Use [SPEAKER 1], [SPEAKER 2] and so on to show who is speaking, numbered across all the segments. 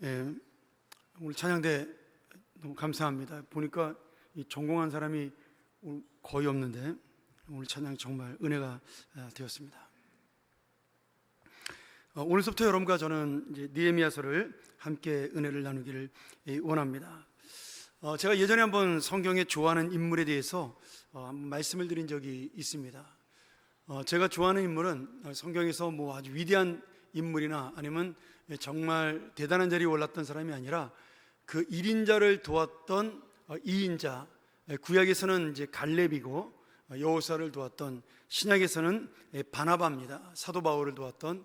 [SPEAKER 1] 예, 오늘 찬양대 너무 감사합니다. 보니까 전공한 사람이 거의 없는데 오늘 찬양 정말 은혜가 되었습니다. 오늘부터 여러분과 저는 이제 느헤미야서를 함께 은혜를 나누기를 원합니다. 제가 예전에 한번 성경에 좋아하는 인물에 대해서 말씀을 드린 적이 있습니다. 제가 좋아하는 인물은 성경에서 뭐 아주 위대한 인물이나 아니면 정말 대단한 자리에 올랐던 사람이 아니라 그 1인자를 도왔던 2인자, 구약에서는 이제 갈렙이고 여호수아를 도왔던, 신약에서는 바나바입니다. 사도 바울을 도왔던,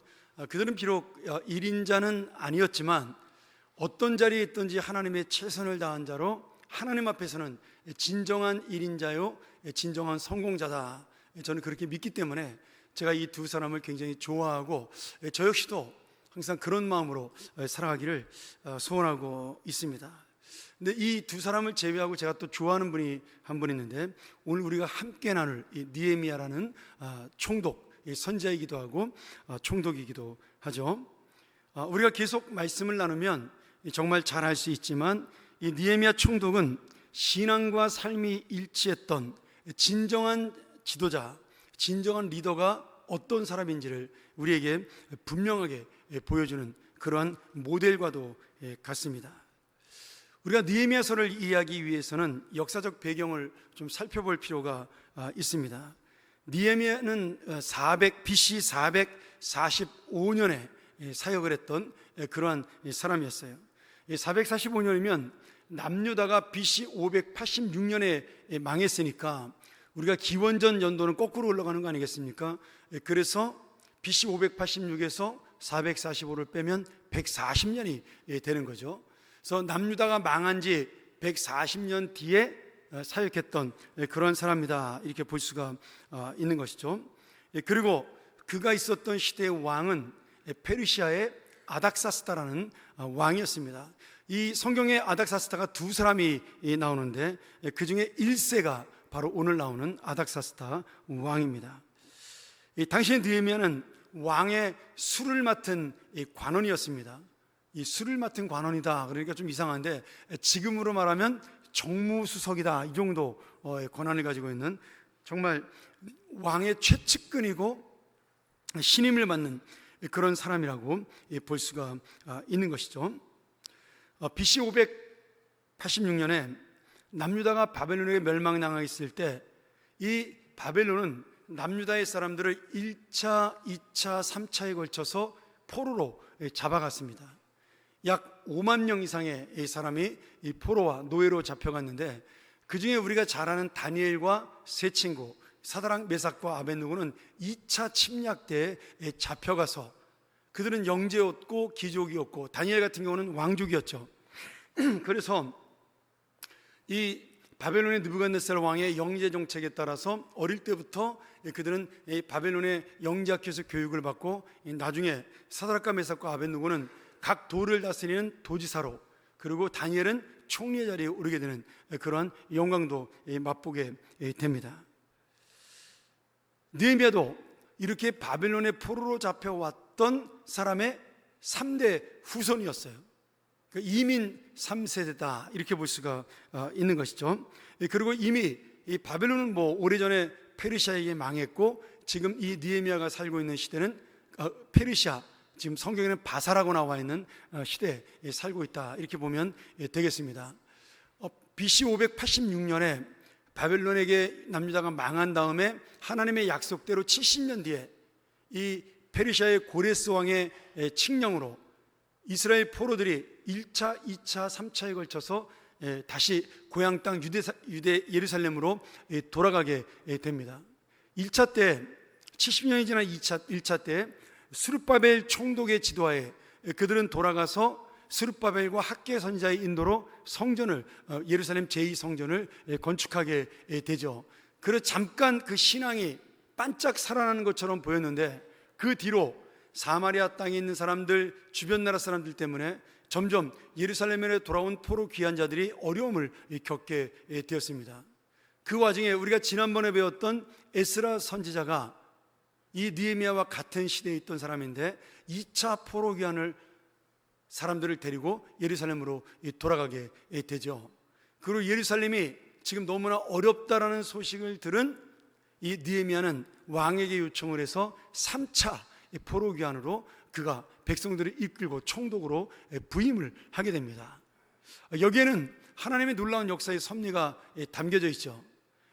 [SPEAKER 1] 그들은 비록 1인자는 아니었지만 어떤 자리에 있든지 하나님의 최선을 다한 자로 하나님 앞에서는 진정한 1인자요 진정한 성공자다, 저는 그렇게 믿기 때문에 제가 이 두 사람을 굉장히 좋아하고 저 역시도 항상 그런 마음으로 살아가기를 소원하고 있습니다. 근데 이 두 사람을 제외하고 제가 또 좋아하는 분이 한 분 있는데, 오늘 우리가 함께 나눌 이 느헤미야라는 총독, 선지자이기도 하고 총독이기도 하죠. 우리가 계속 말씀을 나누면 정말 잘 알 수 있지만 이 느헤미야 총독은 신앙과 삶이 일치했던 진정한 지도자, 진정한 리더가 어떤 사람인지를 우리에게 분명하게 보여주는 그러한 모델과도 같습니다. 우리가 느헤미야서를 이해하기 위해서는 역사적 배경을 좀 살펴볼 필요가 있습니다. 느헤미야는 BC 445년에 사역을 했던 그러한 사람이었어요. 445년이면 남유다가 BC 586년에 망했으니까 우리가 기원전 연도는 거꾸로 올라가는 거 아니겠습니까? 그래서 BC 586에서 445를 빼면 140년이 되는 거죠. 그래서 남유다가 망한 지 140년 뒤에 사역했던 그런 사람이다, 이렇게 볼 수가 있는 것이죠. 그리고 그가 있었던 시대의 왕은 페르시아의 아닥사스다라는 왕이었습니다. 이 성경에 아닥사스다가 두 사람이 나오는데 그 중에 1세가 바로 오늘 나오는 아닥사스다 왕입니다. 당시의 느헤미야는 왕의 술을 맡은 관원이었습니다. 이 술을 맡은 관원이다, 그러니까 좀 이상한데 지금으로 말하면 정무수석이다, 이 정도 권한을 가지고 있는 정말 왕의 최측근이고 신임을 받는 그런 사람이라고 볼 수가 있는 것이죠. BC 586년에 남유다가 바벨론에게 멸망당했을 때 이 바벨론은 남유다의 사람들을 1차, 2차, 3차에 걸쳐서 포로로 잡아갔습니다. 약 5만 명 이상의 사람이 이 포로와 노예로 잡혀갔는데, 그 중에 우리가 잘 아는 다니엘과 세 친구 사드락, 메삭과 아벳느고는 2차 침략 때에 잡혀가서 그들은 영제였고 귀족이었고, 다니엘 같은 경우는 왕족이었죠. 그래서 이 바벨론의 느부갓네살 왕의 영제 정책에 따라서 어릴 때부터 그들은 바벨론의 영제학교에서 교육을 받고, 나중에 사드락과 메삭과 아벳느고는 각 도를 다스리는 도지사로, 그리고 다니엘은 총리의 자리에 오르게 되는 그러한 영광도 맛보게 됩니다. 느헤미야도 이렇게 바벨론의 포로로 잡혀왔던 사람의 3대 후손이었어요. 이민 3세대다, 이렇게 볼 수가 있는 것이죠. 그리고 이미 이 바벨론은 뭐 오래전에 페르시아에게 망했고, 지금 이 느헤미야가 살고 있는 시대는 페르시아, 지금 성경에는 바사라고 나와 있는 시대에 살고 있다, 이렇게 보면 되겠습니다. BC 586년에 바벨론에게 남유다가 망한 다음에 하나님의 약속대로 70년 뒤에 이 페르시아의 고레스 왕의 칙령으로 이스라엘 포로들이 1차, 2차, 3차에 걸쳐서 다시 고향 땅 유대 예루살렘으로 돌아가게 됩니다. 1차 때, 70년이 지난 1차 때 스룹바벨 총독의 지도하에 그들은 돌아가서 스룹바벨과 학개 선지자의 인도로 성전을, 예루살렘 제2성전을 건축하게 되죠. 그래서 잠깐 그 신앙이 반짝 살아나는 것처럼 보였는데, 그 뒤로 사마리아 땅에 있는 사람들, 주변 나라 사람들 때문에 점점 예루살렘에 돌아온 포로 귀한 자들이 어려움을 겪게 되었습니다. 그 와중에 우리가 지난번에 배웠던 에스라 선지자가 이 느헤미야와 같은 시대에 있던 사람인데 2차 포로 귀환을 사람들을 데리고 예루살렘으로 돌아가게 되죠. 그리고 예루살렘이 지금 너무나 어렵다라는 소식을 들은 이 느헤미야는 왕에게 요청을 해서 3차 포로 귀환으로 그가 백성들을 이끌고 총독으로 부임을 하게 됩니다. 여기에는 하나님의 놀라운 역사의 섭리가 담겨져 있죠.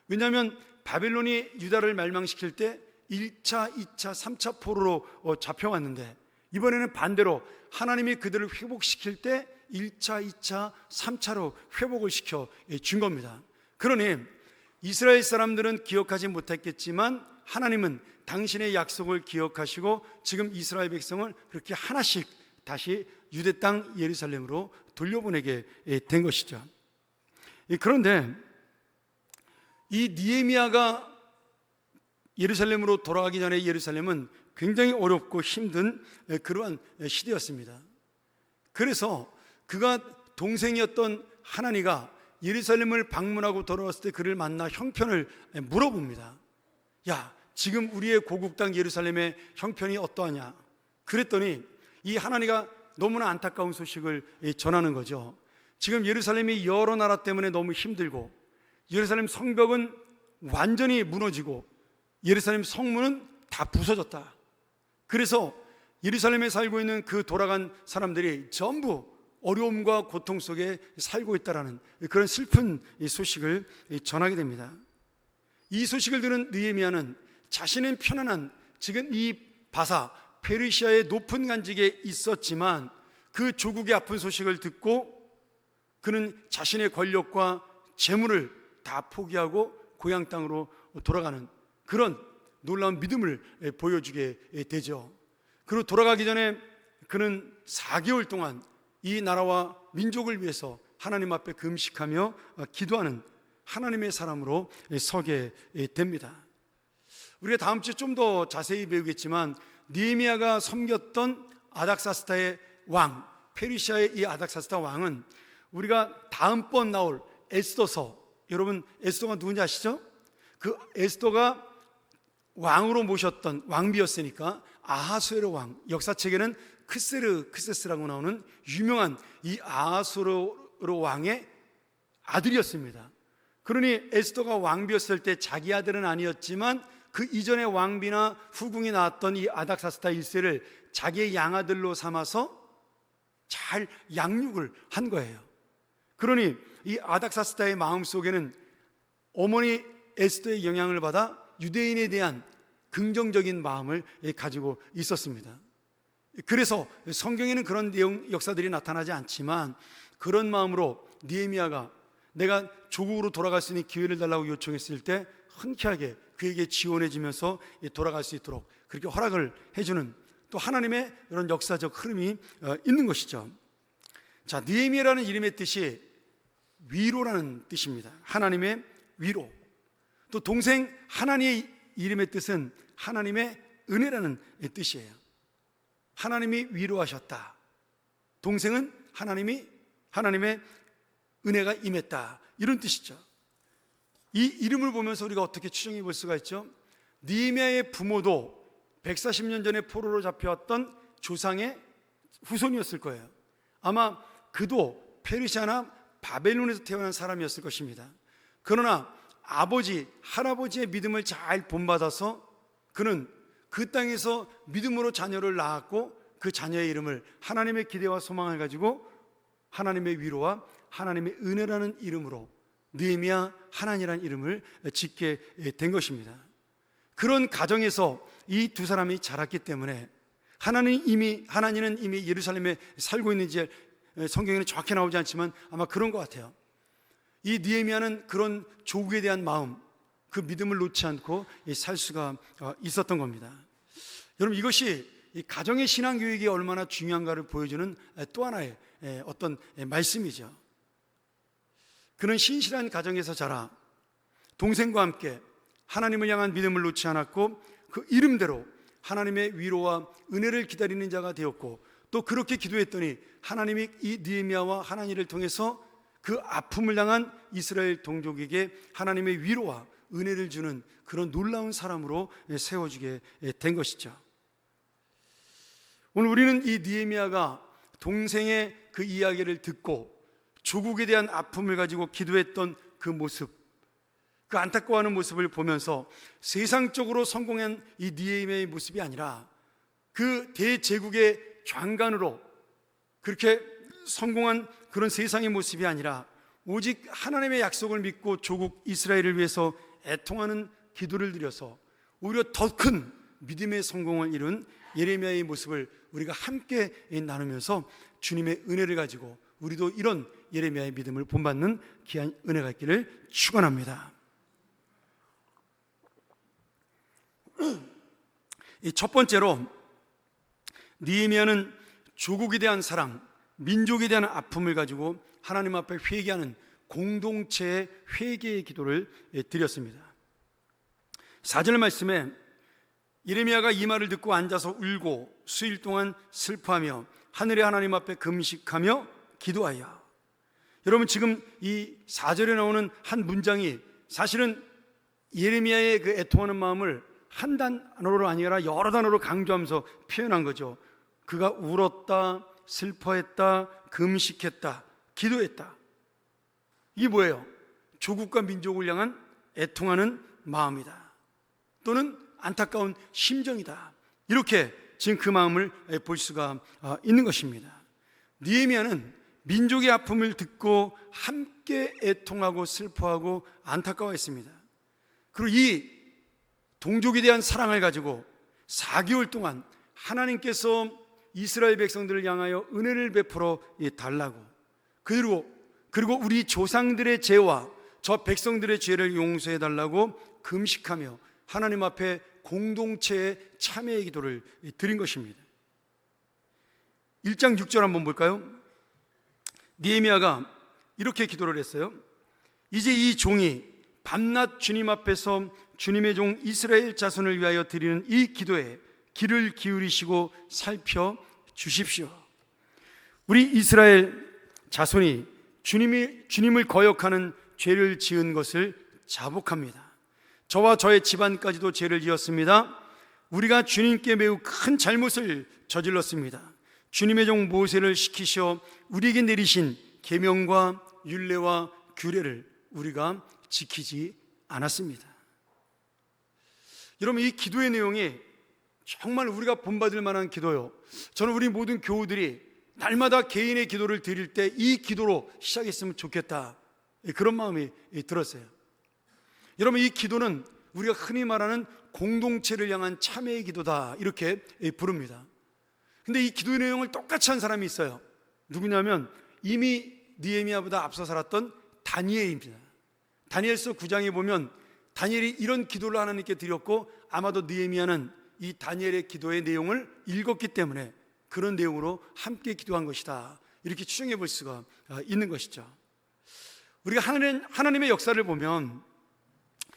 [SPEAKER 1] 왜냐하면 바벨론이 유다를 멸망시킬 때 1차, 2차, 3차 포로로 잡혀왔는데 이번에는 반대로 하나님이 그들을 회복시킬 때 1차, 2차, 3차로 회복을 시켜 준 겁니다. 그러니 이스라엘 사람들은 기억하지 못했겠지만 하나님은 당신의 약속을 기억하시고 지금 이스라엘 백성을 그렇게 하나씩 다시 유대 땅 예루살렘으로 돌려보내게 된 것이죠. 그런데 이 느헤미야가 예루살렘으로 돌아가기 전에 예루살렘은 굉장히 어렵고 힘든 그러한 시대였습니다. 그래서 그가 동생이었던 하나니가 예루살렘을 방문하고 돌아왔을 때 그를 만나 형편을 물어봅니다. 야, 지금 우리의 고국 땅 예루살렘의 형편이 어떠하냐? 그랬더니 이 하나니가 너무나 안타까운 소식을 전하는 거죠. 지금 예루살렘이 여러 나라 때문에 너무 힘들고 예루살렘 성벽은 완전히 무너지고 예루살렘 성문은 다 부서졌다. 그래서 예루살렘에 살고 있는 그 돌아간 사람들이 전부 어려움과 고통 속에 살고 있다라는 그런 슬픈 소식을 전하게 됩니다. 이 소식을 들은 느헤미야는 자신은 편안한 지금 이 바사 페르시아의 높은 관직에 있었지만 그 조국의 아픈 소식을 듣고 그는 자신의 권력과 재물을 다 포기하고 고향 땅으로 돌아가는 그런 놀라운 믿음을 보여주게 되죠. 그리고 돌아가기 전에 그는 4개월 동안 이 나라와 민족을 위해서 하나님 앞에 금식하며 기도하는 하나님의 사람으로 서게 됩니다. 우리가 다음 주에 좀 더 자세히 배우겠지만 느헤미야가 섬겼던 아닥사스다의 왕, 페르시아의 이 아닥사스다 왕은 우리가 다음번 나올 에스더서, 여러분 에스더가 누군지 아시죠? 그 에스더가 왕으로 모셨던 왕비였으니까 아하수에로 왕, 역사책에는 크세스라고 나오는 유명한 이 아하수에로 왕의 아들이었습니다. 그러니 에스더가 왕비였을 때 자기 아들은 아니었지만 그 이전에 왕비나 후궁이 낳았던 이 아닥사스다 1세를 자기의 양아들로 삼아서 잘 양육을 한 거예요. 그러니 이 아닥사스다의 마음속에는 어머니 에스더의 영향을 받아 유대인에 대한 긍정적인 마음을 가지고 있었습니다. 그래서 성경에는 그런 내용 역사들이 나타나지 않지만 그런 마음으로 느헤미야가 내가 조국으로 돌아갈 수 있는 기회를 달라고 요청했을 때 흔쾌하게 그에게 지원해 주면서 돌아갈 수 있도록 그렇게 허락을 해주는 또 하나님의 이런 역사적 흐름이 있는 것이죠. 자, 느헤미야라는 이름의 뜻이 위로라는 뜻입니다. 하나님의 위로. 또 동생 하나니의 이름의 뜻은 하나님의 은혜라는 뜻이에요. 하나님이 위로하셨다. 동생은 하나님의 은혜가 임했다. 이런 뜻이죠. 이 이름을 보면서 우리가 어떻게 추정해 볼 수가 있죠? 느헤미야의 부모도 140년 전에 포로로 잡혀왔던 조상의 후손이었을 거예요. 아마 그도 페르시아나 바벨론에서 태어난 사람이었을 것입니다. 그러나 아버지, 할아버지의 믿음을 잘 본받아서 그는 그 땅에서 믿음으로 자녀를 낳았고 그 자녀의 이름을 하나님의 기대와 소망을 가지고 하나님의 위로와 하나님의 은혜라는 이름으로 느헤미야 하나니라는 이름을 짓게 된 것입니다. 그런 가정에서 이 두 사람이 자랐기 때문에 하나니는 이미 예루살렘에 살고 있는지 성경에는 정확히 나오지 않지만 아마 그런 것 같아요. 이 느헤미야는 그런 조국에 대한 마음, 그 믿음을 놓지 않고 살 수가 있었던 겁니다. 여러분, 이것이 이 가정의 신앙 교육이 얼마나 중요한가를 보여주는 또 하나의 어떤 말씀이죠. 그는 신실한 가정에서 자라 동생과 함께 하나님을 향한 믿음을 놓지 않았고 그 이름대로 하나님의 위로와 은혜를 기다리는 자가 되었고 또 그렇게 기도했더니 하나님이 이 느헤미야와 하나니를 통해서 그 아픔을 당한 이스라엘 동족에게 하나님의 위로와 은혜를 주는 그런 놀라운 사람으로 세워주게 된 것이죠. 오늘 우리는 이 느헤미야가 동생의 그 이야기를 듣고 조국에 대한 아픔을 가지고 기도했던 그 모습, 그 안타까워하는 모습을 보면서 세상적으로 성공한 이 느헤미야의 모습이 아니라 그 대제국의 장관으로 그렇게 성공한 그런 세상의 모습이 아니라 오직 하나님의 약속을 믿고 조국 이스라엘을 위해서 애통하는 기도를 드려서 오히려 더 큰 믿음의 성공을 이룬 예레미야의 모습을 우리가 함께 나누면서 주님의 은혜를 가지고 우리도 이런 예레미야의 믿음을 본받는 귀한 은혜가 있기를 축원합니다. 첫 번째로 느헤미야는 조국에 대한 사랑, 민족에 대한 아픔을 가지고 하나님 앞에 회개하는 공동체의 회개의 기도를 드렸습니다. 4절 말씀에 예레미야가 이 말을 듣고 앉아서 울고 수일 동안 슬퍼하며 하늘의 하나님 앞에 금식하며 기도하여. 여러분, 지금 이 4절에 나오는 한 문장이 사실은 예레미야의 그 애통하는 마음을 한 단어로 아니라 여러 단어로 강조하면서 표현한 거죠. 그가 울었다, 슬퍼했다, 금식했다, 기도했다. 이게 뭐예요? 조국과 민족을 향한 애통하는 마음이다, 또는 안타까운 심정이다. 이렇게 지금 그 마음을 볼 수가 있는 것입니다. 느헤미야는 민족의 아픔을 듣고 함께 애통하고 슬퍼하고 안타까워했습니다. 그리고 이 동족에 대한 사랑을 가지고 4개월 동안 하나님께서 이스라엘 백성들을 향하여 은혜를 베풀어 달라고, 그리고 우리 조상들의 죄와 저 백성들의 죄를 용서해 달라고 금식하며 하나님 앞에 공동체의 참회의 기도를 드린 것입니다. 1장 6절 한번 볼까요? 느헤미야가 이렇게 기도를 했어요. 이제 이 종이 밤낮 주님 앞에서 주님의 종 이스라엘 자손을 위하여 드리는 이 기도에 귀를 기울이시고 살펴주십시오. 우리 이스라엘 자손이 주님을 거역하는 죄를 지은 것을 자복합니다. 저와 저의 집안까지도 죄를 지었습니다. 우리가 주님께 매우 큰 잘못을 저질렀습니다. 주님의 종 모세를 시키셔 우리에게 내리신 계명과 율례와 규례를 우리가 지키지 않았습니다. 여러분, 이 기도의 내용이 정말 우리가 본받을 만한 기도요. 저는 우리 모든 교우들이 날마다 개인의 기도를 드릴 때 이 기도로 시작했으면 좋겠다, 그런 마음이 들었어요. 여러분, 이 기도는 우리가 흔히 말하는 공동체를 향한 참회의 기도다, 이렇게 부릅니다. 근데 이 기도의 내용을 똑같이 한 사람이 있어요. 누구냐면 이미 느헤미야보다 앞서 살았던 다니엘입니다. 다니엘서 9장에 보면 다니엘이 이런 기도를 하나님께 드렸고, 아마도 느헤미야는 이 다니엘의 기도의 내용을 읽었기 때문에 그런 내용으로 함께 기도한 것이다, 이렇게 추정해 볼 수가 있는 것이죠. 우리가 하나님의 역사를 보면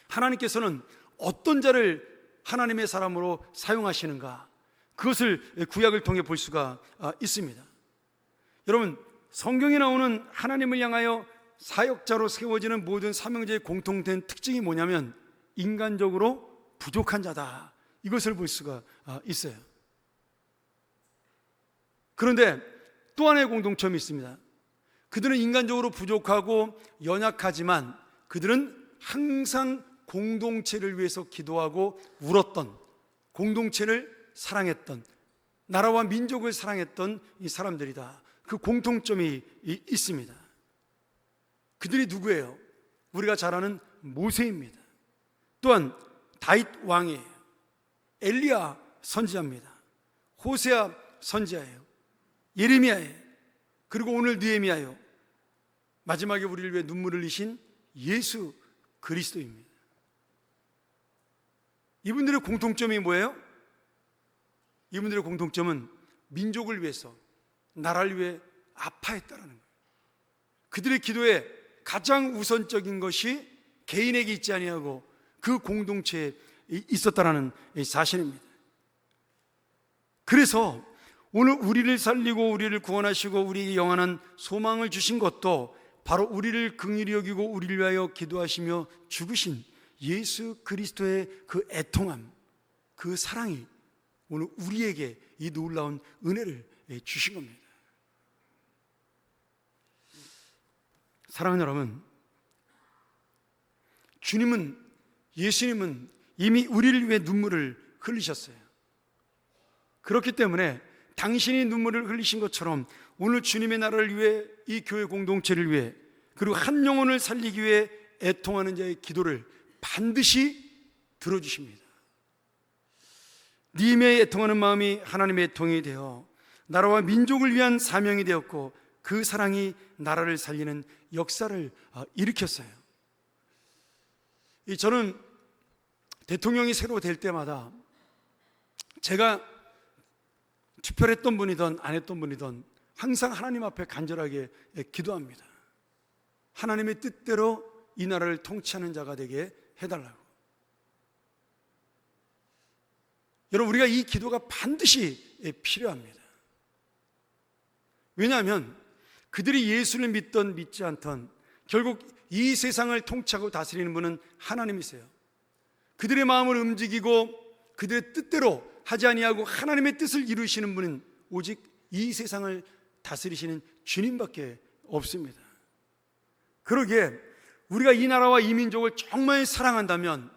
[SPEAKER 1] 하나님께서는 어떤 자를 하나님의 사람으로 사용하시는가, 그것을 구약을 통해 볼 수가 있습니다. 여러분, 성경에 나오는 하나님을 향하여 사역자로 세워지는 모든 사명자의 공통된 특징이 뭐냐면 인간적으로 부족한 자다, 이것을 볼 수가 있어요. 그런데 또 하나의 공통점이 있습니다. 그들은 인간적으로 부족하고 연약하지만 그들은 항상 공동체를 위해서 기도하고 울었던, 공동체를 사랑했던, 나라와 민족을 사랑했던 이 사람들이다, 그 공통점이 있습니다. 그들이 누구예요? 우리가 잘 아는 모세입니다. 또한 다윗 왕이에요. 엘리야 선지자입니다. 호세아 선지자예요. 예레미야예요. 그리고 오늘 느헤미야예요. 마지막에 우리를 위해 눈물을 흘리신 예수 그리스도입니다. 이분들의 공통점이 뭐예요? 이분들의 공통점은 민족을 위해서, 나라를 위해 아파했다는 거예요. 그들의 기도에 가장 우선적인 것이 개인에게 있지 아니하고 그 공동체에 있었다는 사실입니다. 그래서 오늘 우리를 살리고 우리를 구원하시고 우리에게 영원한 소망을 주신 것도 바로 우리를 긍휼히 여기고 우리를 위하여 기도하시며 죽으신 예수 그리스도의 그 애통함, 그 사랑이 오늘 우리에게 이 놀라운 은혜를 주신 겁니다. 사랑하는 여러분, 예수님은 이미 우리를 위해 눈물을 흘리셨어요. 그렇기 때문에 당신이 눈물을 흘리신 것처럼 오늘 주님의 나라를 위해, 이 교회 공동체를 위해, 그리고 한 영혼을 살리기 위해 애통하는 자의 기도를 반드시 들어주십니다. 님의 애통하는 마음이 하나님의 애통이 되어 나라와 민족을 위한 사명이 되었고, 그 사랑이 나라를 살리는 역사를 일으켰어요. 저는 대통령이 새로 될 때마다 제가 투표를 했던 분이든 안 했던 분이든 항상 하나님 앞에 간절하게 기도합니다. 하나님의 뜻대로 이 나라를 통치하는 자가 되게 해달라고. 여러분, 우리가 이 기도가 반드시 필요합니다. 왜냐하면 그들이 예수를 믿던 믿지 않던 결국 이 세상을 통치하고 다스리는 분은 하나님이세요. 그들의 마음을 움직이고 그들의 뜻대로 하지 아니하고 하나님의 뜻을 이루시는 분은 오직 이 세상을 다스리시는 주님밖에 없습니다. 그러기에 우리가 이 나라와 이 민족을 정말 사랑한다면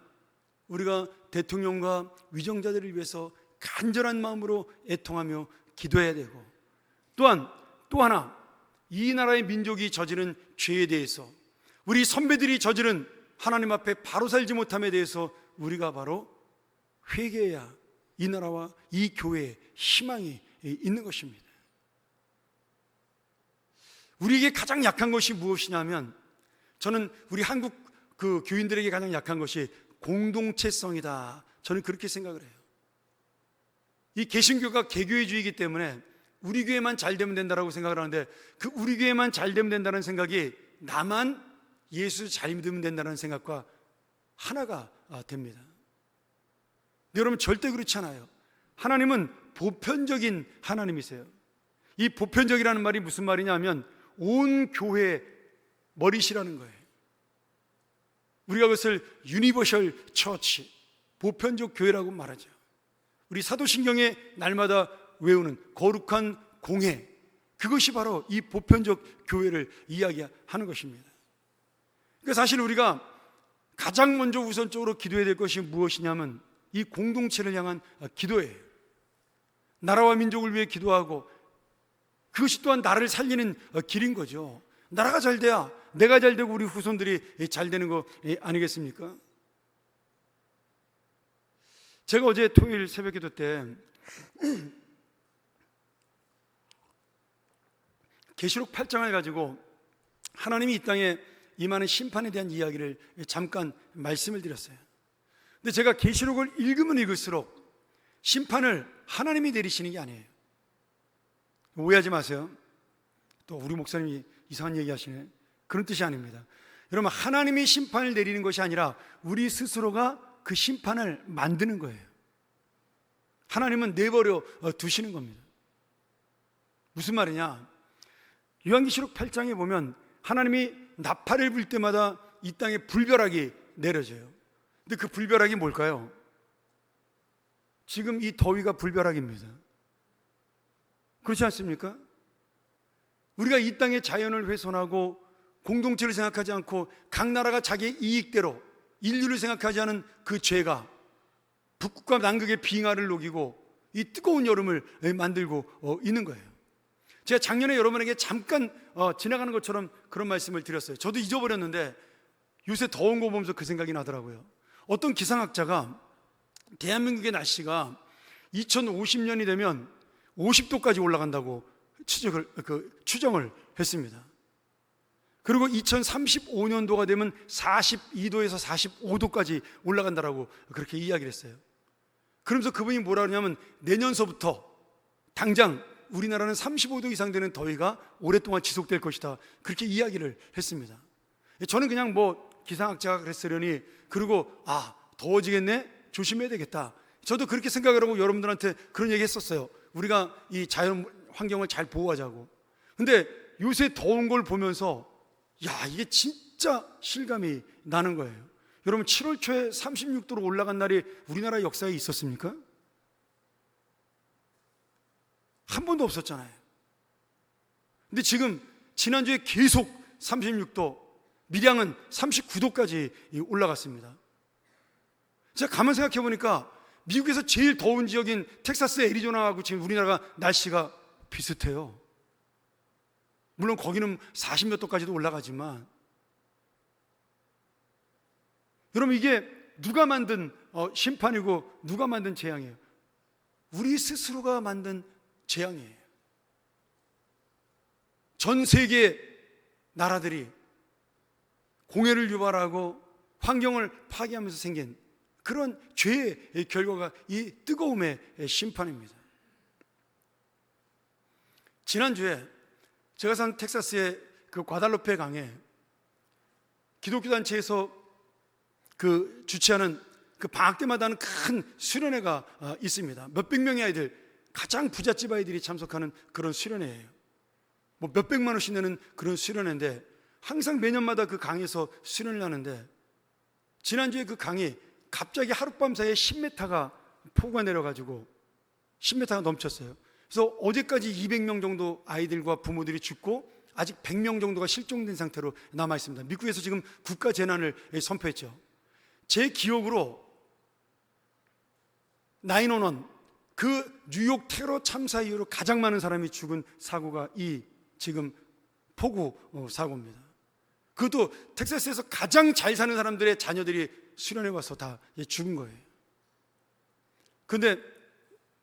[SPEAKER 1] 우리가 대통령과 위정자들을 위해서 간절한 마음으로 애통하며 기도해야 되고, 또한 또 하나, 이 나라의 민족이 저지른 죄에 대해서, 우리 선배들이 저지른 하나님 앞에 바로 살지 못함에 대해서 우리가 바로 회개해야 이 나라와 이 교회에 희망이 있는 것입니다. 우리에게 가장 약한 것이 무엇이냐면, 저는 우리 한국 교인들에게 가장 약한 것이 공동체성이다. 저는 그렇게 생각을 해요. 이 개신교가 개교회주의이기 때문에 우리 교회만 잘 되면 된다라고 생각을 하는데, 그 우리 교회만 잘 되면 된다는 생각이 나만 예수 잘 믿으면 된다는 생각과 하나가 됩니다. 근데 여러분, 절대 그렇지 않아요. 하나님은 보편적인 하나님이세요. 이 보편적이라는 말이 무슨 말이냐면 온 교회의 머리시라는 거예요. 우리가 그것을 유니버셜 처치, 보편적 교회라고 말하죠. 우리 사도신경에 날마다 외우는 거룩한 공회, 그것이 바로 이 보편적 교회를 이야기하는 것입니다. 그러니까 사실 우리가 가장 먼저 우선적으로 기도해야 될 것이 무엇이냐면 이 공동체를 향한 기도예요. 나라와 민족을 위해 기도하고, 그것이 또한 나라를 살리는 길인 거죠. 나라가 잘 돼야 내가 잘 되고 우리 후손들이 잘 되는 거 아니겠습니까? 제가 어제 토요일 새벽기도 때 계시록 8장을 가지고 하나님이 이 땅에 임하는 심판에 대한 이야기를 잠깐 말씀을 드렸어요. 근데 제가 계시록을 읽으면 읽을수록 심판을 하나님이 내리시는 게 아니에요. 오해하지 마세요. 또 우리 목사님이 이상한 얘기 하시네. 그런 뜻이 아닙니다. 여러분, 하나님이 심판을 내리는 것이 아니라 우리 스스로가 그 심판을 만드는 거예요. 하나님은 내버려 두시는 겁니다. 무슨 말이냐? 요한계시록 8장에 보면 하나님이 나팔을 불 때마다 이 땅에 불벼락이 내려져요. 근데 그 불벼락이 뭘까요? 지금 이 더위가 불벼락입니다. 그렇지 않습니까? 우리가 이 땅의 자연을 훼손하고 공동체를 생각하지 않고 각 나라가 자기의 이익대로 인류를 생각하지 않은 그 죄가 북극과 남극의 빙하를 녹이고 이 뜨거운 여름을 만들고 있는 거예요. 제가 작년에 여러분에게 잠깐 지나가는 것처럼 그런 말씀을 드렸어요. 저도 잊어버렸는데 요새 더운 거 보면서 그 생각이 나더라고요. 어떤 기상학자가 대한민국의 날씨가 2050년이 되면 50도까지 올라간다고 추정을 했습니다. 그리고 2035년도가 되면 42도에서 45도까지 올라간다라고 그렇게 이야기를 했어요. 그러면서 그분이 뭐라 그러냐면 내년서부터 당장 우리나라는 35도 이상 되는 더위가 오랫동안 지속될 것이다, 그렇게 이야기를 했습니다. 저는 그냥 뭐 기상학자가 그랬으려니, 그리고 더워지겠네, 조심해야 되겠다, 저도 그렇게 생각을 하고 여러분들한테 그런 얘기 했었어요. 우리가 이 자연 환경을 잘 보호하자고. 근데 요새 더운 걸 보면서 이게 진짜 실감이 나는 거예요. 여러분, 7월 초에 36도로 올라간 날이 우리나라 역사에 있었습니까? 한 번도 없었잖아요. 근데 지금 지난주에 계속 36도, 밀양은 39도까지 올라갔습니다. 제가 가만 생각해 보니까 미국에서 제일 더운 지역인 텍사스, 애리조나하고 지금 우리나라가 날씨가 비슷해요. 물론 거기는 40몇 도까지도 올라가지만, 여러분, 이게 누가 만든 심판이고 누가 만든 재앙이에요? 우리 스스로가 만든 재앙이에요. 전 세계 나라들이 공해를 유발하고 환경을 파괴하면서 생긴 그런 죄의 결과가 이 뜨거움의 심판입니다. 지난주에 제가 산 텍사스의 그 과달로페 강에 기독교 단체에서 그 주최하는 그 방학 때마다 하는 큰 수련회가 있습니다. 몇백 명의 아이들, 가장 부잣집 아이들이 참석하는 그런 수련회예요. 뭐 몇백만 원씩 내는 그런 수련회인데, 항상 매년마다 그 강에서 수련을 하는데, 지난주에 그 강이 갑자기 하룻밤 사이에 10m가 폭우가 내려가지고 10m가 넘쳤어요. 그래서 어제까지 200명 정도 아이들과 부모들이 죽고 아직 100명 정도가 실종된 상태로 남아 있습니다. 미국에서 지금 국가 재난을 선포했죠. 제 기억으로 911, 그 뉴욕 테러 참사 이후로 가장 많은 사람이 죽은 사고가 이 지금 폭우 사고입니다. 그것도 텍사스에서 가장 잘 사는 사람들의 자녀들이 수련회 와서 다 죽은 거예요. 그런데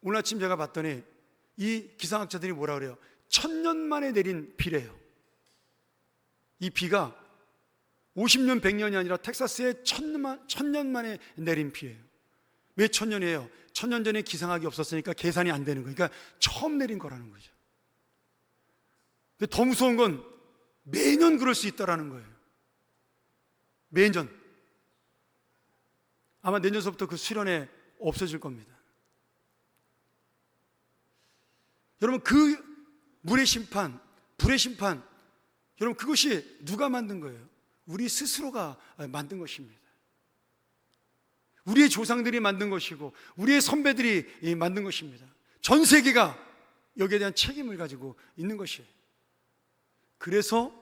[SPEAKER 1] 오늘 아침 제가 봤더니 이 기상학자들이 뭐라 그래요? 1000년 만에 내린 비래요. 이 비가 50년, 100년이 아니라 텍사스에 1000년 만에 내린 비예요. 왜 1000년이에요? 1000년 전에 기상학이 없었으니까 계산이 안 되는 거예요. 그러니까 처음 내린 거라는 거죠. 근데 더 무서운 건 매년 그럴 수 있다라는 거예요. 매년. 아마 내년서부터 그 수련회 없어질 겁니다. 여러분, 그 물의 심판, 불의 심판, 여러분, 그것이 누가 만든 거예요? 우리 스스로가 만든 것입니다. 우리의 조상들이 만든 것이고 우리의 선배들이 만든 것입니다. 전 세계가 여기에 대한 책임을 가지고 있는 것이에요. 그래서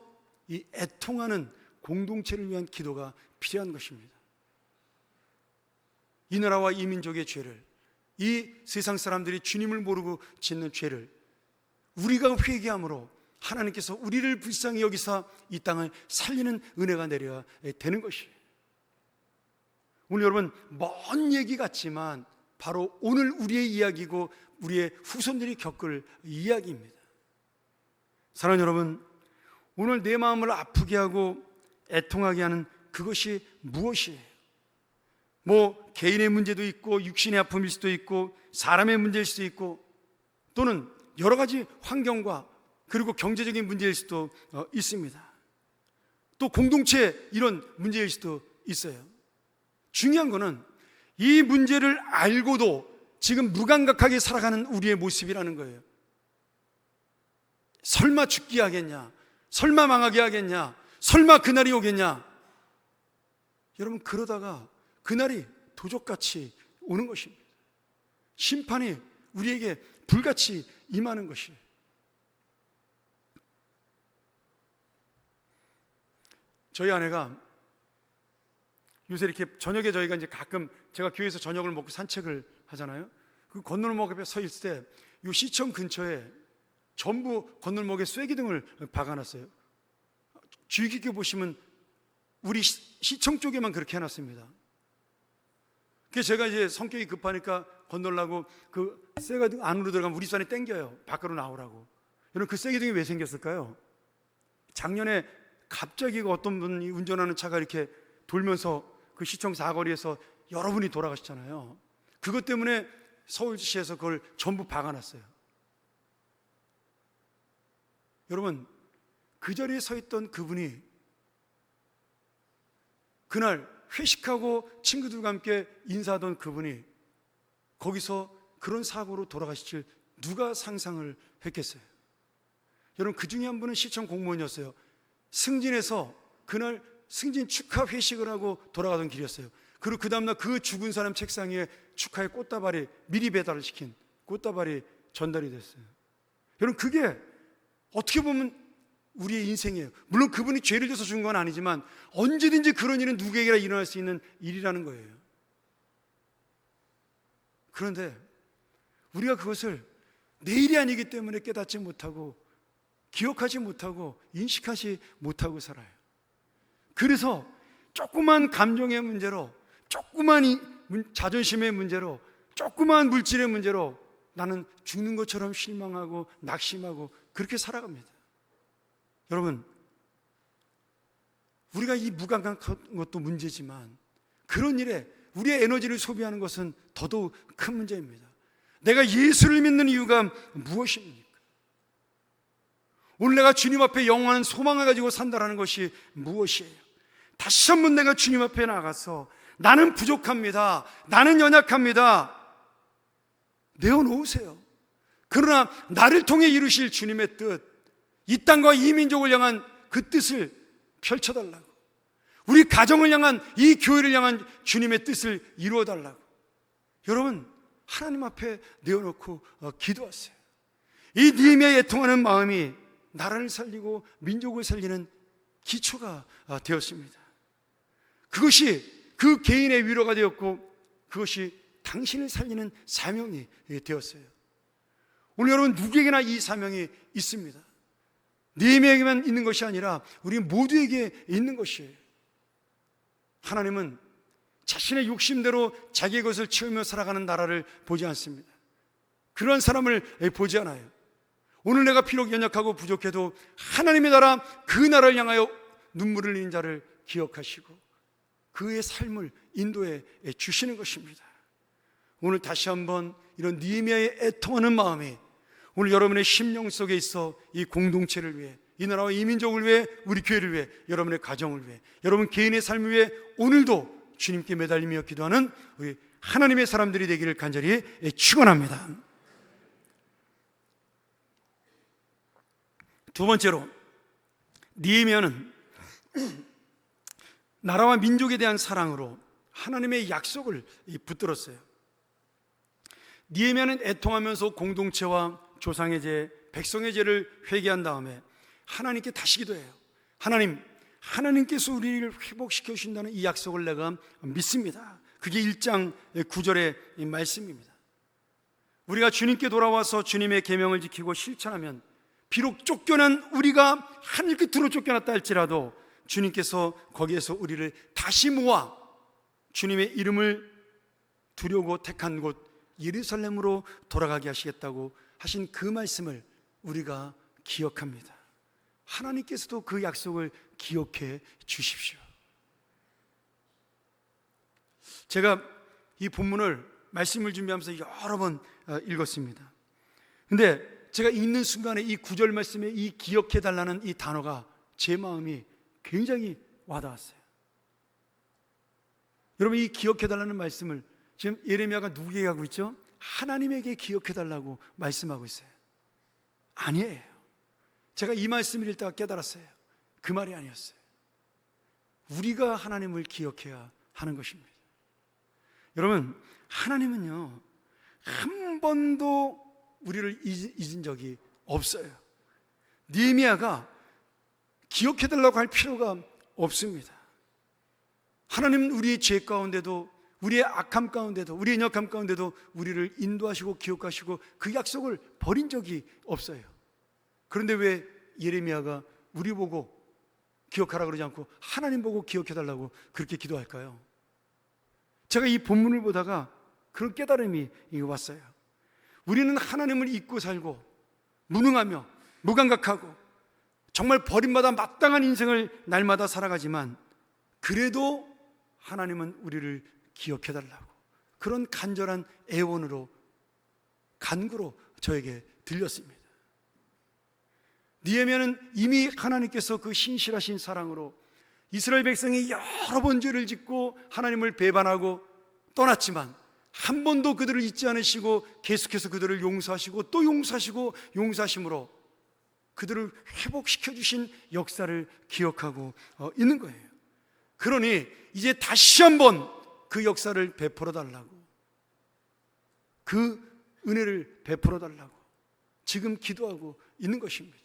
[SPEAKER 1] 이 애통하는 공동체를 위한 기도가 필요한 것입니다. 이 나라와 이 민족의 죄를, 이 세상 사람들이 주님을 모르고 짓는 죄를 우리가 회개함으로 하나님께서 우리를 불쌍히 여기사 이 땅을 살리는 은혜가 내려야 되는 것이에요. 오늘 여러분, 먼 얘기 같지만 바로 오늘 우리의 이야기고 우리의 후손들이 겪을 이야기입니다. 사랑하는 여러분, 오늘 내 마음을 아프게 하고 애통하게 하는 그것이 무엇이에요? 뭐 개인의 문제도 있고 육신의 아픔일 수도 있고 사람의 문제일 수도 있고 또는 여러 가지 환경과 그리고 경제적인 문제일 수도 있습니다. 또 공동체 이런 문제일 수도 있어요. 중요한 거는 이 문제를 알고도 지금 무감각하게 살아가는 우리의 모습이라는 거예요. 설마 죽게 하겠냐? 설마 망하게 하겠냐? 설마 그날이 오겠냐? 여러분, 그러다가 그날이 도적같이 오는 것입니다. 심판이 우리에게 불같이 임하는 것이에요. 저희 아내가 요새 이렇게 저녁에 저희가 이제 가끔 제가 교회에서 저녁을 먹고 산책을 하잖아요. 그 건널목 앞에 서 있을 때 이 시청 근처에 전부 건널목에 쐐기등을 박아놨어요. 주의 깊게 보시면 우리 시청 쪽에만 그렇게 해놨습니다. 그래서 제가 이제 성격이 급하니까 건널라고 그 쐐기등 안으로 들어가면 우리 산에 땡겨요. 밖으로 나오라고. 여러분, 그 쐐기등이 왜 생겼을까요? 작년에 갑자기 어떤 분이 운전하는 차가 이렇게 돌면서 그 시청 사거리에서 여러분이 돌아가셨잖아요. 그것 때문에 서울시에서 그걸 전부 박아놨어요. 여러분, 그 자리에 서 있던 그분이 그날 회식하고 친구들과 함께 인사하던 그분이 거기서 그런 사고로 돌아가실 줄 누가 상상을 했겠어요? 여러분, 그 중에 한 분은 시청 공무원이었어요. 승진해서 그날 승진 축하 회식을 하고 돌아가던 길이었어요. 그리고 그 다음날 그 죽은 사람 책상 위에 축하의 꽃다발이 미리 배달을 시킨 꽃다발이 전달이 됐어요. 여러분, 그게 어떻게 보면 우리의 인생이에요. 물론 그분이 죄를 져서 준 건 아니지만 언제든지 그런 일은 누구에게나 일어날 수 있는 일이라는 거예요. 그런데 우리가 그것을 내 일이 아니기 때문에 깨닫지 못하고 기억하지 못하고 인식하지 못하고 살아요. 그래서 조그만 감정의 문제로, 조그만 자존심의 문제로, 조그만 물질의 문제로 나는 죽는 것처럼 실망하고 낙심하고 그렇게 살아갑니다. 여러분, 우리가 이 무감각한 것도 문제지만 그런 일에 우리의 에너지를 소비하는 것은 더더욱 큰 문제입니다. 내가 예수를 믿는 이유가 무엇입니까? 오늘 내가 주님 앞에 영원한 소망을 가지고 산다는 것이 무엇이에요? 다시 한번 내가 주님 앞에 나가서 나는 부족합니다, 나는 연약합니다, 내어놓으세요. 그러나 나를 통해 이루실 주님의 뜻, 이 땅과 이 민족을 향한 그 뜻을 펼쳐달라고, 우리 가정을 향한, 이 교회를 향한 주님의 뜻을 이루어달라고 여러분 하나님 앞에 내어놓고 기도하세요. 이 니에미아에 애통하는 마음이 나라를 살리고 민족을 살리는 기초가 되었습니다. 그것이 그 개인의 위로가 되었고 그것이 당신을 살리는 사명이 되었어요. 오늘 여러분 누구에게나 이 사명이 있습니다. 니에미아에게만 있는 것이 아니라 우리 모두에게 있는 것이에요. 하나님은 자신의 욕심대로 자기의 것을 채우며 살아가는 나라를 보지 않습니다. 그런 사람을 보지 않아요. 오늘 내가 비록 연약하고 부족해도 하나님의 나라, 그 나라를 향하여 눈물을 흘리는 자를 기억하시고 그의 삶을 인도해 주시는 것입니다. 오늘 다시 한번 이런 니에미아의 애통하는 마음이 오늘 여러분의 심령 속에 있어 이 공동체를 위해, 이 나라와 이 민족을 위해, 우리 교회를 위해, 여러분의 가정을 위해, 여러분 개인의 삶을 위해 오늘도 주님께 매달리며 기도하는 우리 하나님의 사람들이 되기를 간절히 축원합니다. 두 번째로, 니에미아는 나라와 민족에 대한 사랑으로 하나님의 약속을 붙들었어요. 니에미아는 애통하면서 공동체와 조상의 죄, 백성의 죄를 회개한 다음에 하나님께 다시 기도해요. 하나님께서 우리를 회복시켜 주신다는 이 약속을 내가 믿습니다. 그게 1장 9절의 말씀입니다. 우리가 주님께 돌아와서 주님의 계명을 지키고 실천하면 비록 쫓겨난 우리가 하늘 끝으로 쫓겨났다 할지라도 주님께서 거기에서 우리를 다시 모아 주님의 이름을 두려고 택한 곳 예루살렘으로 돌아가게 하시겠다고 하신 그 말씀을 우리가 기억합니다. 하나님께서도 그 약속을 기억해 주십시오. 제가 이 본문을 말씀을 준비하면서 여러 번 읽었습니다. 근데 제가 읽는 순간에 이 9절 말씀에 이 기억해달라는 이 단어가 제 마음이 굉장히 와닿았어요. 여러분, 이 기억해달라는 말씀을 지금 예레미야가 누구에게 하고 있죠? 하나님에게 기억해달라고 말씀하고 있어요. 아니에요. 제가 이 말씀을 읽다가 깨달았어요. 그 말이 아니었어요. 우리가 하나님을 기억해야 하는 것입니다. 여러분, 하나님은요 한 번도 우리를 잊은 적이 없어요. 니에미야가 기억해달라고 할 필요가 없습니다. 하나님은 우리의 죄 가운데도, 우리의 악함 가운데도, 우리의 연약함 가운데도 우리를 인도하시고 기억하시고 그 약속을 버린 적이 없어요. 그런데 왜 예레미야가 우리 보고 기억하라 그러지 않고 하나님 보고 기억해달라고 그렇게 기도할까요? 제가 이 본문을 보다가 그런 깨달음이 왔어요. 우리는 하나님을 잊고 살고 무능하며 무감각하고 정말 버림받아 마땅한 인생을 날마다 살아가지만 그래도 하나님은 우리를 기억해달라고 그런 간절한 애원으로, 간구로 저에게 들렸습니다. 니에미야는 이미 하나님께서 그 신실하신 사랑으로 이스라엘 백성이 여러 번 죄를 짓고 하나님을 배반하고 떠났지만 한 번도 그들을 잊지 않으시고 계속해서 그들을 용서하시고 또 용서하시고 용서하심으로 그들을 회복시켜 주신 역사를 기억하고 있는 거예요. 그러니 이제 다시 한번 그 역사를 베풀어 달라고, 그 은혜를 베풀어 달라고 지금 기도하고 있는 것입니다.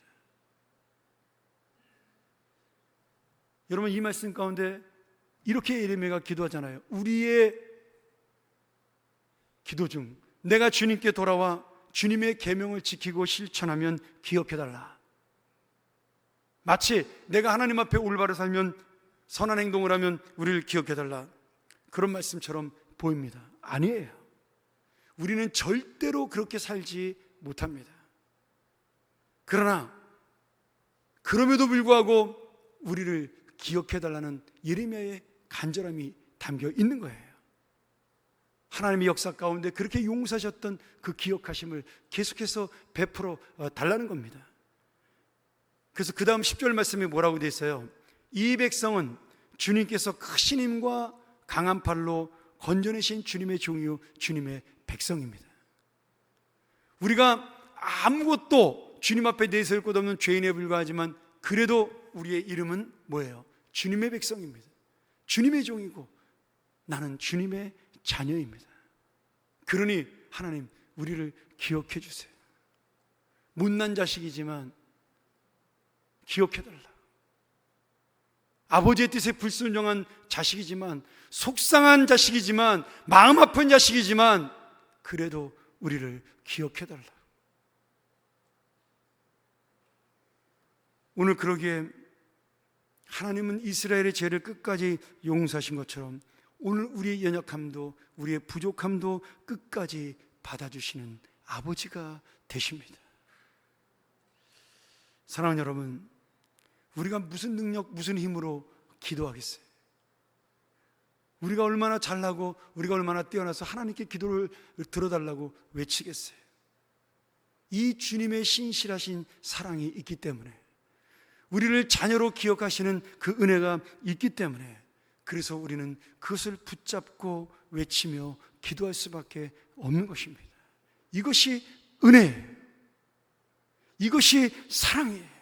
[SPEAKER 1] 여러분, 이 말씀 가운데 이렇게 예레미야가 기도하잖아요. 우리의 기도 중 내가 주님께 돌아와 주님의 계명을 지키고 실천하면 기억해달라. 마치 내가 하나님 앞에 올바로 살면, 선한 행동을 하면 우리를 기억해달라, 그런 말씀처럼 보입니다. 아니에요. 우리는 절대로 그렇게 살지 못합니다. 그러나 그럼에도 불구하고 우리를 기억해달라는 예레미야의 간절함이 담겨 있는 거예요. 하나님의 역사 가운데 그렇게 용서하셨던 그 기억하심을 계속해서 베풀어 달라는 겁니다. 그래서 그 다음 10절 말씀이 뭐라고 되어 있어요? 이 백성은 주님께서 크신 힘과 강한 팔로 건져내신 주님의 종이요 주님의 백성입니다. 우리가 아무것도 주님 앞에 내세울 것 없는 죄인에 불과하지만 그래도 우리의 이름은 뭐예요? 주님의 백성입니다. 주님의 종이고 나는 주님의 자녀입니다. 그러니 하나님, 우리를 기억해 주세요. 못난 자식이지만 기억해달라. 아버지의 뜻에 불순종한 자식이지만, 속상한 자식이지만, 마음 아픈 자식이지만 그래도 우리를 기억해달라. 오늘 그러기에 하나님은 이스라엘의 죄를 끝까지 용서하신 것처럼 오늘 우리의 연약함도, 우리의 부족함도 끝까지 받아주시는 아버지가 되십니다. 사랑하는 여러분, 우리가 무슨 능력, 무슨 힘으로 기도하겠어요? 우리가 얼마나 잘나고 우리가 얼마나 뛰어나서 하나님께 기도를 들어달라고 외치겠어요? 이 주님의 신실하신 사랑이 있기 때문에, 우리를 자녀로 기억하시는 그 은혜가 있기 때문에, 그래서 우리는 그것을 붙잡고 외치며 기도할 수밖에 없는 것입니다. 이것이 은혜예요. 이것이 사랑이에요.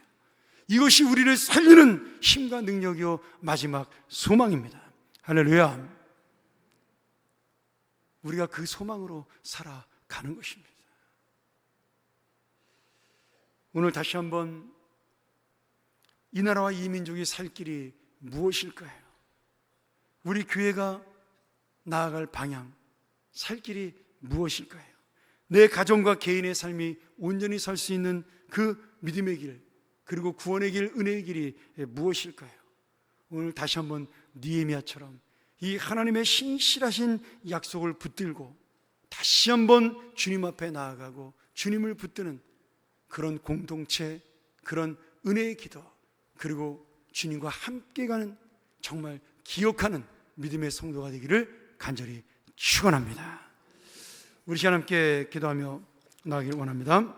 [SPEAKER 1] 이것이 우리를 살리는 힘과 능력이요 마지막 소망입니다. 할렐루야. 우리가 그 소망으로 살아가는 것입니다. 오늘 다시 한번 이 나라와 이 민족이 살 길이 무엇일까요? 우리 교회가 나아갈 방향, 살 길이 무엇일까요? 내 가정과 개인의 삶이 온전히 설 수 있는 그 믿음의 길, 그리고 구원의 길, 은혜의 길이 무엇일까요? 오늘 다시 한번 느헤미야처럼 이 하나님의 신실하신 약속을 붙들고 다시 한번 주님 앞에 나아가고 주님을 붙드는 그런 공동체, 그런 은혜의 기도, 그리고 주님과 함께 가는, 정말 기억하는 믿음의 성도가 되기를 간절히 축원합니다. 우리 시간 함께 기도하며 나아가기를 원합니다.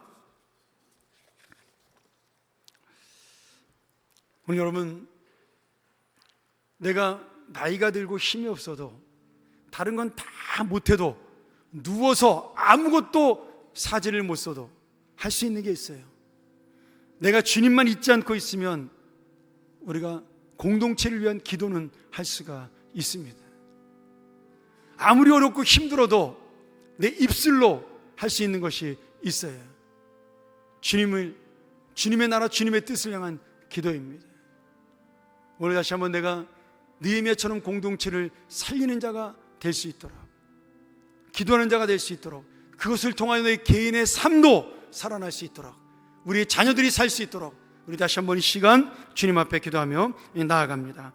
[SPEAKER 1] 오늘 여러분, 내가 나이가 들고 힘이 없어도, 다른 건 다 못해도, 누워서 아무것도 사지를 못 써도 할 수 있는 게 있어요. 내가 주님만 잊지 않고 있으면 우리가 공동체를 위한 기도는 할 수가 있습니다. 아무리 어렵고 힘들어도 내 입술로 할 수 있는 것이 있어요. 주님의 나라, 주님의 뜻을 향한 기도입니다. 오늘 다시 한번 내가 느헤미야처럼 공동체를 살리는 자가 될 수 있도록, 기도하는 자가 될 수 있도록, 그것을 통하여 너희 개인의 삶도 살아날 수 있도록, 우리의 자녀들이 살 수 있도록 우리 다시 한번 이 시간 주님 앞에 기도하며 나아갑니다.